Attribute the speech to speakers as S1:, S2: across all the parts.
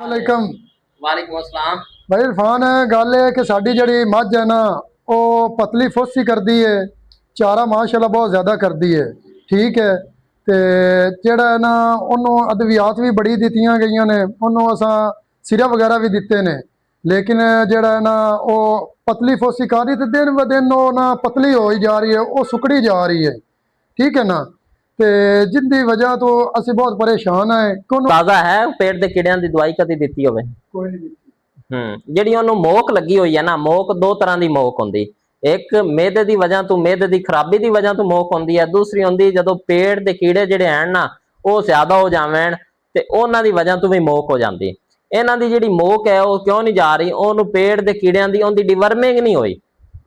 S1: ਵਾਲੇਕਮ
S2: वालेकुम अस्सलाम।
S1: भाई इरफान गल है कि साड़ी जड़ी मझ है ना वो पतली फुस्सी करती है चारा माशाल्लाह बहुत ज़्यादा करती है ठीक है तो जेड़ा है ना उन्होंने अद्वियात भी बड़ी दित्तियां गई ने उन्होंने असा सिरा वगैरह भी दिते ने लेकिन जेड़ा है ना वो पतली फुस्सी कर रही तो दिन ब दिन वो ना पतली हो ही जा रही है वो सुकड़ी जा रही है ठीक है ना तो जिंदी वजह तो असी बहुत परेशान है कि
S2: ताज़ा है पेट के कीड़ियां दी दवाई कदी दित्ती होवे?
S1: कोई नहीं दी।
S2: ਜਿਹੜੀ ਉਹਨੂੰ ਮੋਕ ਲੱਗੀ ਹੋਈ ਹੈ ਨਾ, ਮੋਕ ਦੋ ਤਰ੍ਹਾਂ ਦੀ ਮੋਕ ਹੁੰਦੀ। ਇੱਕ ਮਿਹਦੇ ਦੀ ਵਜ੍ਹਾ ਤੋਂ, ਮਿਹਦੇ ਦੀ ਖਰਾਬੀ ਦੀ ਵਜ੍ਹਾ ਤੋਂ ਮੋਕ ਹੁੰਦੀ ਹੈ। ਦੂਸਰੀ ਹੁੰਦੀ ਜਦੋਂ ਪੇਟ ਦੇ ਕੀੜੇ ਜਿਹੜੇ ਹਨ ਨਾ ਉਹ ਜ਼ਿਆਦਾ ਹੋ ਜਾਵਣ ਤੇ ਉਹਨਾਂ ਦੀ ਵਜ੍ਹਾ ਤੋਂ ਵੀ ਮੋਕ ਹੋ ਜਾਂਦੀ। ਇਹਨਾਂ ਦੀ ਜਿਹੜੀ ਮੋਕ ਹੈ ਉਹ ਕਿਉਂ ਨਹੀਂ ਜਾ ਰਹੀ? ਉਹਨੂੰ ਪੇਟ ਦੇ ਕੀੜਿਆਂ ਦੀ ਉਹਦੀ ਡਿਵਰਮਿੰਗ ਨਹੀਂ ਹੋਈ।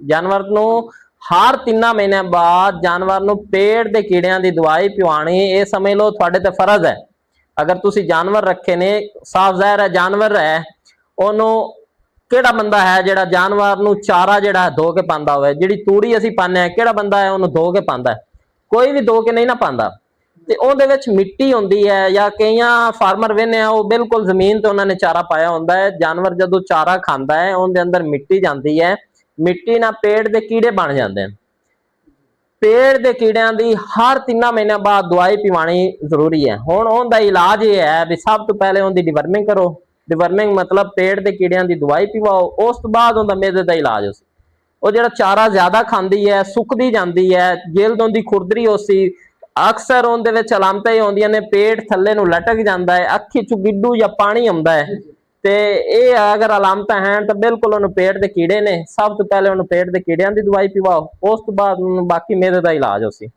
S2: ਜਾਨਵਰ ਨੂੰ ਹਰ 3 ਮਹੀਨਿਆਂ ਬਾਅਦ ਜਾਨਵਰ ਨੂੰ ਪੇਟ ਦੇ ਕੀੜਿਆਂ ਦੀ ਦਵਾਈ ਪਿਵਾਣੀ ਇਹ ਸਮਝ ਲਓ ਤੁਹਾਡੇ ਤੇ ਫਰਜ਼ ਹੈ। ਅਗਰ ਤੁਸੀਂ ਜਾਨਵਰ ਰੱਖੇ ਨੇ, ਸਾਫ਼ ਜ਼ਾਹਿਰ ਹੈ ਜਾਨਵਰ ਹੈ, ਉਹਨੂੰ ਕਿਹੜਾ ਬੰਦਾ ਹੈ ਜਿਹੜਾ ਜਾਨਵਰ ਨੂੰ ਚਾਰਾ ਜਿਹੜਾ ਧੋ ਕੇ ਪਾਉਂਦਾ ਹੋਵੇ? ਜਿਹੜੀ ਤੂੜੀ ਅਸੀਂ ਪਾਉਂਦੇ ਆ ਕਿਹੜਾ ਬੰਦਾ ਹੈ ਉਹਨੂੰ ਧੋ ਕੇ ਪਾਉਂਦਾ? ਕੋਈ ਵੀ ਧੋ ਕੇ ਨਹੀਂ ਨਾ ਪਾਉਂਦਾ। ਤੇ ਉਹਦੇ ਵਿੱਚ ਮਿੱਟੀ ਹੁੰਦੀ ਹੈ ਜਾਂ ਕਈਆਂ ਫਾਰਮਰ ਵੇਨੇ ਆ ਉਹ ਬਿਲਕੁਲ ਜ਼ਮੀਨ ਤੇ ਉਹਨਾਂ ਨੇ ਚਾਰਾ ਪਾਇਆ ਹੁੰਦਾ ਹੈ। ਜਾਨਵਰ ਜਦੋਂ ਚਾਰਾ ਖਾਂਦਾ ਹੈ ਉਹਦੇ ਅੰਦਰ ਮਿੱਟੀ ਜਾਂਦੀ ਹੈ, ਮਿੱਟੀ ਨਾਲ ਪੇਟ ਦੇ ਕੀੜੇ ਬਣ ਜਾਂਦੇ ਹਨ। पेट के कीड़ियां की हर 3 महीनों बाद दवाई पिवानी जरूरी है। हुण उनका इलाज ये है भी सब तो पहले उनकी डिवर्मिंग करो। डिवर्मिंग मतलब पेट के कीड़ियां की दवाई पिवाओ, उस तो बाद उनका मेदे का इलाज उसी वो जो चारा ज्यादा खाती है, सुकती जाती है, जिल्द उनकी खुरदरी उसी अक्सर उनके अलामत ही आउंदियां ने, पेट थले नूं लटक जाता है, अखी चों गिड्डू या पानी आउंदा है। ते ये अगर अलामत हैं तो बिल्कुल उन्होंने पेट के कीड़े ने, सब तो पहले उन्होंने पेट के कीड़ियां की दवाई पिवाओ, उस तो बाद बाकी मेदे का इलाज उसी।